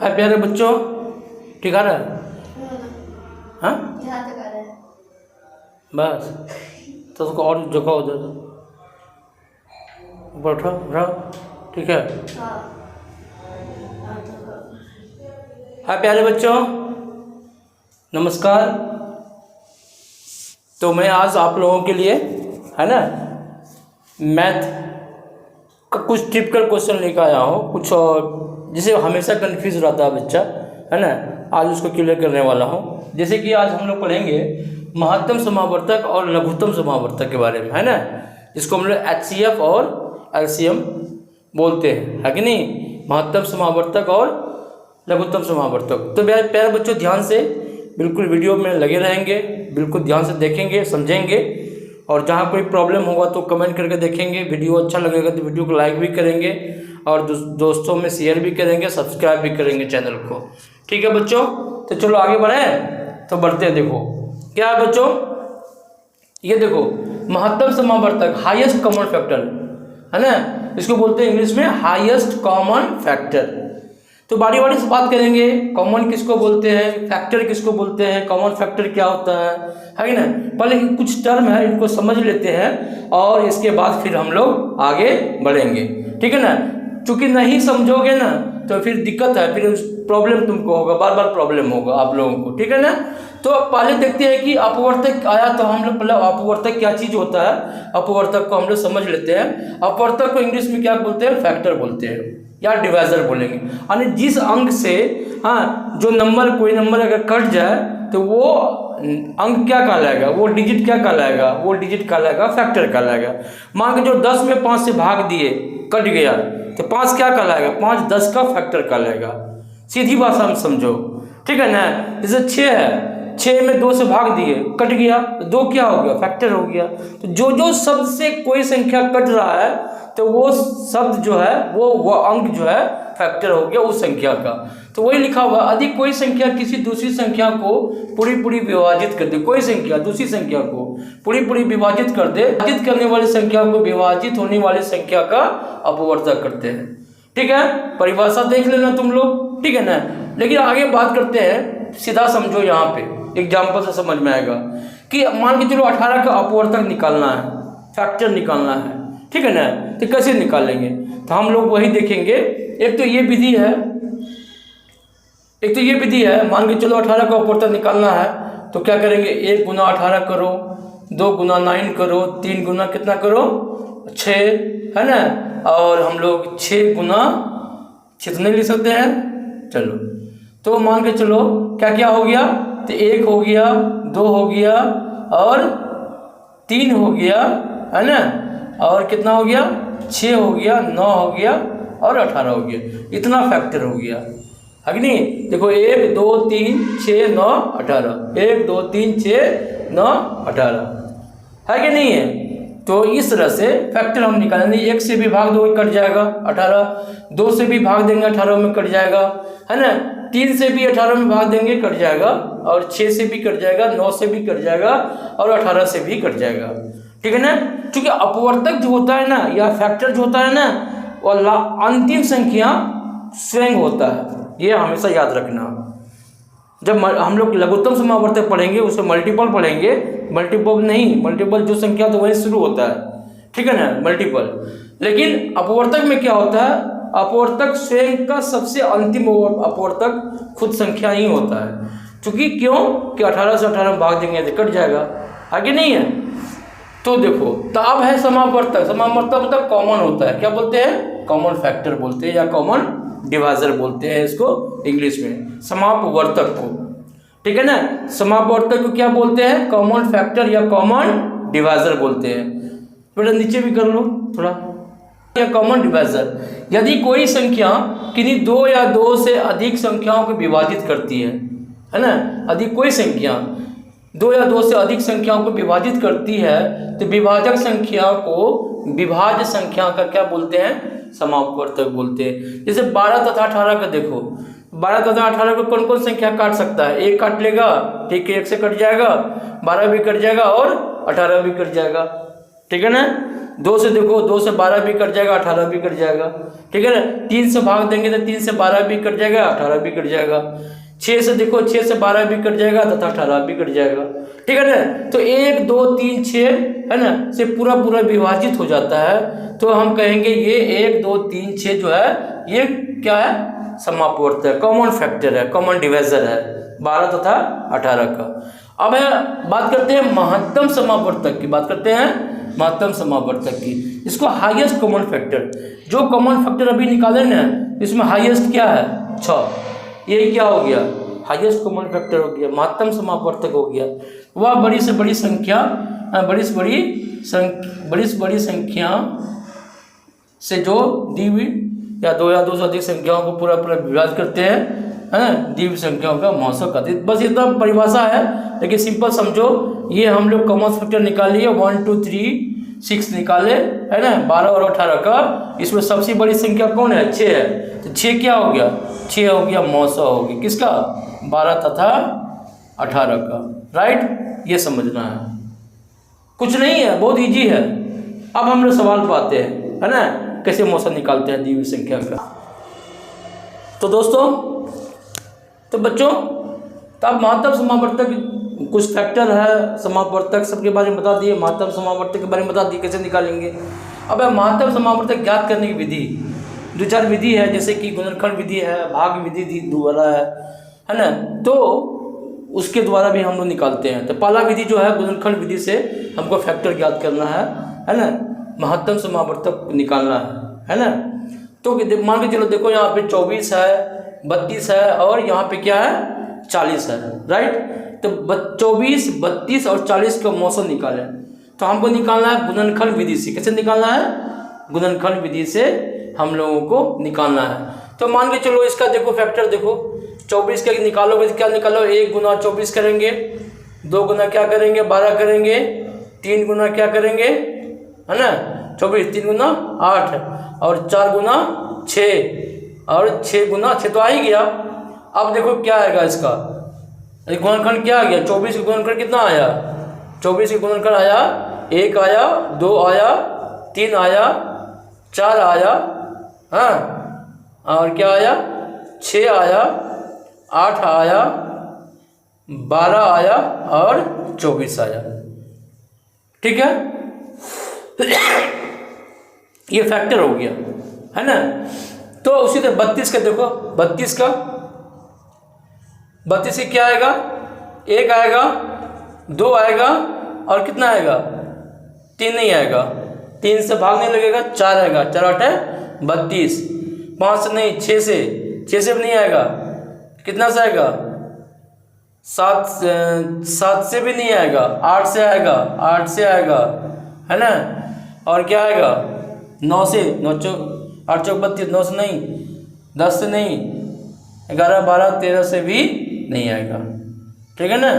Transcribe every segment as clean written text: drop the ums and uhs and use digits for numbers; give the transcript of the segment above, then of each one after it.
हाय प्यारे बच्चों, ठीक आ रहा है? हाँ बस तो उसको और झुकाओ उधर, ऊपर उठाओ उठाओ, ठीक है। हाय प्यारे बच्चों, नमस्कार। तो मैं आज आप लोगों के लिए, है ना, मैथ का कुछ टिपिकल क्वेश्चन लेकर आया हूँ, कुछ जिसे हमेशा कंफ्यूज रहता है बच्चा, है ना। आज उसको क्लियर करने वाला हूँ। जैसे कि आज हम लोग पढ़ेंगे महत्तम समावर्तक और लघुत्तम समावर्तक के बारे में, है ना, जिसको हम लोग HCF और LCM बोलते हैं, है कि नहीं। महत्तम समावर्तक और लघुत्तम समावर्तक। तो प्यारे बच्चों, ध्यान से बिल्कुल वीडियो में लगे रहेंगे, बिल्कुल ध्यान से देखेंगे, समझेंगे, और जहाँ कोई प्रॉब्लम होगा तो कमेंट करके देखेंगे। वीडियो अच्छा लगेगा तो वीडियो को लाइक भी करेंगे और दोस्तों में शेयर भी करेंगे, सब्सक्राइब भी करेंगे चैनल को, ठीक है बच्चों। तो चलो आगे बढ़ें, तो बढ़ते हैं। देखो क्या है बच्चों, ये देखो महत्तम समावर्तक, हाईएस्ट कॉमन फैक्टर, है ना, इसको बोलते हैं इंग्लिश में हाईएस्ट कॉमन फैक्टर। तो बारी बारी से बात करेंगे, कॉमन किसको बोलते हैं, फैक्टर किसको बोलते हैं, कॉमन फैक्टर क्या होता है कि ना। पहले कुछ टर्म है, इनको समझ लेते हैं और इसके बाद फिर हम लोग आगे बढ़ेंगे, ठीक है ना। चूंकि नहीं समझोगे ना तो फिर दिक्कत है, फिर प्रॉब्लम तुमको होगा, बार बार प्रॉब्लम होगा आप लोगों को, ठीक है ना। तो पहले देखते हैं कि अपवर्तक आया, तो हम लोग पहले अपवर्तक क्या चीज़ होता है, अपवर्तक को हम लोग समझ लेते हैं। अपवर्तक को इंग्लिश में क्या बोलते हैं, फैक्टर बोलते हैं या डिवाइजर बोलेंगे। यानी जिस अंक से, हाँ, जो नंबर, कोई नंबर अगर कट जाए तो वो अंक क्या कहलाएगा, वो डिजिट क्या कहलाएगा, वो डिजिट कहलाएगा फैक्टर कहलाएगा। मान के जो 10 में 5 से भाग दिए, कट गया, तो 5 क्या कहलाएगा, 5 10 का फैक्टर कहलाएगा। सीधी भाषा में समझो, ठीक है ना। जैसे 6 है, 6 में 2 से भाग दिए, कट गया, तो 2 क्या हो गया, फैक्टर हो गया। तो जो शब्द से कोई संख्या कट रहा है तो वो शब्द जो है, वो अंक जो है फैक्टर हो गया उस संख्या का। तो वही लिखा हुआ, यदि कोई संख्या किसी दूसरी संख्या को पूरी विभाजित कर दे, कोई संख्या दूसरी संख्या को पूरी विभाजित कर दे, विभाजित करने वाली संख्या को विभाजित होने वाली संख्या का अपवर्तक करते हैं, ठीक है। परिभाषा देख लेना तुम लोग, ठीक है ना। लेकिन आगे बात करते हैं, सीधा समझो, यहाँ पे एग्जाम्पल से समझ में आएगा कि मान के चलो 18 का अपवर्तक निकालना है, फैक्टर निकालना है, ठीक है ना। तो कैसे निकालेंगे, तो हम लोग वही देखेंगे। एक तो ये विधि है, मान के चलो 18 का अपवर्तक निकालना है, तो क्या करेंगे, 1 गुना 18 करो, 2 गुना 9 करो, 3 गुना कितना करो, 6, है ना। और हम लोग 6 गुना 6 तो नहीं लिख सकते हैं, चलो तो मान के चलो क्या क्या हो गया, तो 1 हो गया, 2 हो गया और 3 हो गया, है ना, और कितना हो गया, 6 हो गया, 9 हो गया और 18 हो गया। इतना फैक्टर हो गया, है कि नहीं। देखो 1 2 3 6 9 18, 1 2 3 6 9 18, है कि नहीं है। तो इस तरह से फैक्टर हम निकालेंगे। 1 से भी भाग दो, कट जाएगा 18, 2 से भी भाग देंगे 18 में कट जाएगा, है ना, 3 से भी 18 में भाग देंगे कट जाएगा, और 6 से भी कट जाएगा, 9 से भी कट जाएगा और 18 से भी कट जाएगा, ठीक है ना। क्योंकि अपवर्तक जो होता है ना, या फैक्टर जो होता है ना, वो अंतिम संख्या स्वयं होता है, ये हमेशा याद रखना। जब हम लोग लघुत्तम समावर्तक पढ़ेंगे उसमें मल्टीपल पढ़ेंगे, मल्टीपल जो संख्या तो वहीं शुरू होता है, ठीक है ना, मल्टीपल। लेकिन अपवर्तक में क्या होता है, अपवर्तक स्वयं का सबसे अंतिम अपवर्तक खुद संख्या ही होता है। क्योंकि क्यों कि 18 से 18 में भाग देंगे तो कट जाएगा, आगे नहीं है। तो देखो, तब है समावर्तक। समावर्तक मतलब कॉमन होता है, क्या बोलते हैं, कॉमन फैक्टर बोलते हैं या कॉमन डिवाइजर बोलते हैं इसको इंग्लिश में, समापवर्तक को, ठीक है ना। समापवर्तक को क्या बोलते हैं, कॉमन फैक्टर या कॉमन डिवाइजर बोलते हैं। बेटा नीचे भी कर लो थोड़ा, या कॉमन डिवाइजर, यदि कोई संख्या किन्हीं 2 या 2 से अधिक संख्याओं को विभाजित करती है ना, यदि कोई संख्या 2 या 2 से अधिक संख्याओं को विभाजित करती है तो विभाजक संख्या को विभाज्य संख्या का क्या बोलते हैं, समापवर्तक बोलते हैं। जैसे 12 तथा 18 का देखो, 12 तथा 18 को कौन कौन संख्या काट सकता है, 1 काट लेगा, ठीक है, 1 से कट जाएगा, 12 भी कट जाएगा और 18 भी कट जाएगा, ठीक है ना। 2 से देखो 2 से 12 भी कट जाएगा, 18 भी कट जाएगा, ठीक है ना। 3 से भाग देंगे तो 3 से 12 भी कट जाएगा, 18 भी कट जाएगा। 6 से देखो 6 से 12 भी कट जाएगा तथा 18 भी कट जाएगा, ठीक है ना। तो 1 2 3 6 है ना से पूरा विभाजित हो जाता है, तो हम कहेंगे ये 1 2 3 6 जो है ये क्या है, समापवर्तक, कॉमन फैक्टर है, कॉमन डिवाइजर है 12 तथा 18 का। अब बात करते हैं महत्तम समापवर्तक की, बात करते हैं महत्तम समापवर्तक की। इसको हाईएस्ट कॉमन फैक्टर, जो कॉमन फैक्टर अभी निकाले ना इसमें हाईएस्ट क्या है 6, ये क्या हो गया हाईएस्ट कॉमन फैक्टर हो गया, महत्तम समापवर्तक हो गया। वह बड़ी से बड़ी संख्या से जो द्विविध या 2 या 2 से अधिक संख्याओं को पूरा विभाजित करते हैं, है ना, द्विविध संख्याओं का मौसक कहते। बस इतना परिभाषा है, लेकिन सिंपल समझो, ये हम लोग कॉमन फैक्टर निकाल लिए 1 2 3 6 निकाले, है ना, 12 और 18 का। इसमें सबसे बड़ी संख्या कौन है 6 है, तो 6 क्या हो गया 6 हो गया मौसक हो गया किसका 12 तथा 18 का, राइट। ये समझना है, कुछ नहीं है, बहुत इजी है। अब हम लोग सवाल पे आते हैं, है ना, कैसे मौसक निकालते हैं द्विविध संख्या का। तो दोस्तों, तो बच्चों, तो अब महत्तम समापवर्तक कुछ फैक्टर है, समापवर्तक सबके बारे में बता दिए, महत्तम समापवर्तक के बारे में बता दिए कैसे निकालेंगे। अब महत्तम समापवर्तक ज्ञात करने की विधि 2-4 विधि है, जैसे कि गुणनखंड विधि है, भाग विधि द्वारा है ना, तो उसके द्वारा भी हम लोग निकालते हैं। तो पहला विधि जो है गुणनखंड विधि से हमको फैक्टर ज्ञात करना है ना, महत्तम समापवर्तक निकालना है ना। तो मान के चलो, देखो यहाँ पे 24 है, 32 है और यहाँ पे क्या है 40 है, राइट। तो 24 32 और 40 का मौसक निकालें, तो हमको निकालना है गुणनखंड विधि से। कैसे निकालना है, गुणनखंड विधि से हम लोगों को निकालना है। तो मान के चलो इसका देखो फैक्टर, देखो 24 का निकालोगे क्या निकालो, 1 गुना 24 करेंगे, 2 गुना क्या करेंगे 12 करेंगे, 3 गुना क्या करेंगे, है ना 24, 3 गुना 8 और 4 गुना 6 और 6 गुना 6 तो आ ही गया। अब देखो क्या आएगा इसका गुणनखंड, क्या आ गया 24 का गुणनखंड कितना आया, 24 का गुणनखंड आया 1 आया, 2 आया, 3 आया, 4 आया, हाँ, और क्या आया 6 आया, 8 आया, 12 आया और 24 आया, ठीक है। ये फैक्टर हो गया, है ना। तो उसी तरह 32 का देखो, 32 का क्या आएगा, 1 आएगा, 2 आएगा और कितना आएगा 3 नहीं आएगा, 3 से भागने लगेगा 4 आएगा, 4 8 है 32, 5 से नहीं 6 से भी नहीं आएगा, कितना से आएगा 7 से भी नहीं आएगा, 8 से आएगा, 8 से आएगा, है ना। और क्या आएगा 9 से, 9 चौक 8 चौक 32, 9 से नहीं, 10 से नहीं, 11 12 13 से भी नहीं आएगा, ठीक है ना।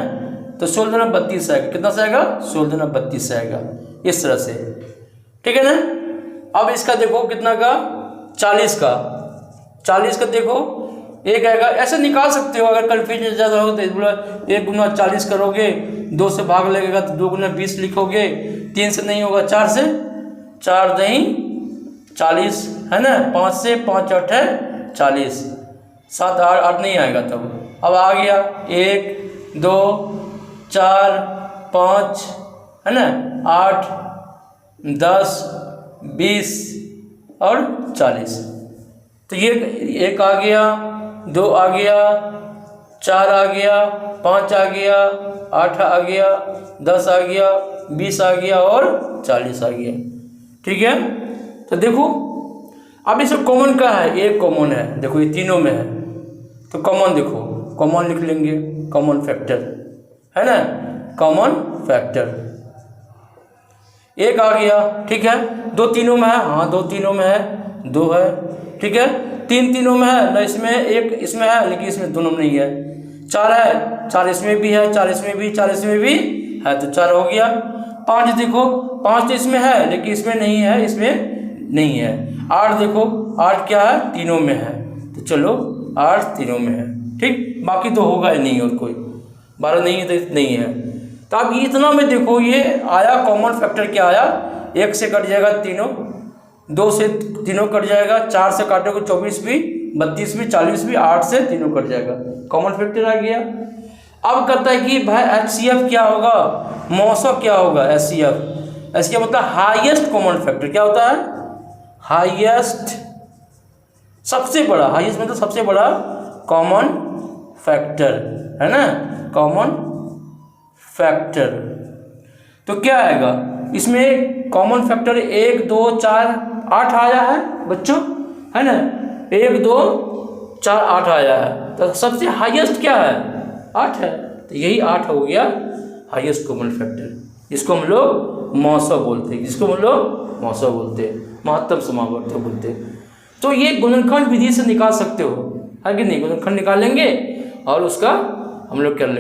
तो 16 दूना 32 आएगा, कितना से आएगा 16 दूना 32 से आएगा, इस तरह से, ठीक है ना। अब इसका देखो कितना का 40 का देखो 1 आएगा, ऐसे निकाल सकते हो। अगर कन्फ्यूजन ज़्यादा हो तो 1 गुना 40 करोगे, 2 से भाग लगेगा तो 2 गुना 20 लिखोगे, 3 से नहीं होगा 4 से, 4 नहीं 40, है ना, 5 से 5 8 है 40, 7 8 नहीं आएगा तब। अब आ गया 1 2 4 5, है ना, 8 10 20 और 40। तो ये 1 आ गया, 2 आ गया, 4 आ गया, 5 आ गया, 8 आ गया, 10 आ गया, 20 आ गया और 40 आ गया, ठीक है। तो देखो अब इसमें कॉमन क्या है, एक कॉमन है, देखो ये तीनों में है, तो कॉमन देखो, कॉमन लिख लेंगे, कॉमन फैक्टर, है ना, कॉमन फैक्टर 1 आ गया, ठीक है। 2 तीनों में है, हाँ 2 तीनों में है, 2 है, ठीक है। 3 तीनों में है ना, इसमें 1 इसमें है लेकिन इसमें दोनों में नहीं है। 4 है, 4 इसमें भी है, 4 इसमें भी, 4 इसमें भी है, तो 4 हो गया। 5 देखो, 5 तो इसमें है लेकिन इसमें नहीं है, इसमें नहीं है। 8 देखो, 8 क्या है तीनों में है, तो चलो 8 तीनों में है, ठीक। बाकी तो होगा ही नहीं, और कोई 12 नहीं है तो नहीं है। तो अब इतना में देखो ये आया कॉमन फैक्टर, क्या आया 1 से कट जाएगा तीनों, 2 से तीनों कट जाएगा, 4 से काटोगे 24 भी, 32 भी, 40 भी, 8 से तीनों कट जाएगा, कॉमन फैक्टर आ गया। अब कहता है कि भाई HCF क्या होगा, मौसम क्या होगा, HCF, इसका मतलब हाईएस्ट कॉमन फैक्टर क्या होता है, हाईएस्ट, सबसे बड़ा, हाईएस्ट मतलब सबसे बड़ा कॉमन फैक्टर, है ना, कॉमन फैक्टर। तो क्या आएगा इसमें, कॉमन फैक्टर 1 2 4 8 आया है बच्चों, है ना, 1 2 4 8 आया है, तो सबसे हाईएस्ट क्या है, 8 है, तो यही 8 हो गया हाईएस्ट कॉमन फैक्टर। इसको हम लोग मौसा बोलते हैं, जिसको हम लोग मौसा बोलते हैं, महत्तम समावर्तक बोलते हैं। तो ये गुणनखंड विधि से निकाल सकते हो, है कि नहीं, गुणनखंड निकालेंगे और उसका हम लोग कर लेंगे।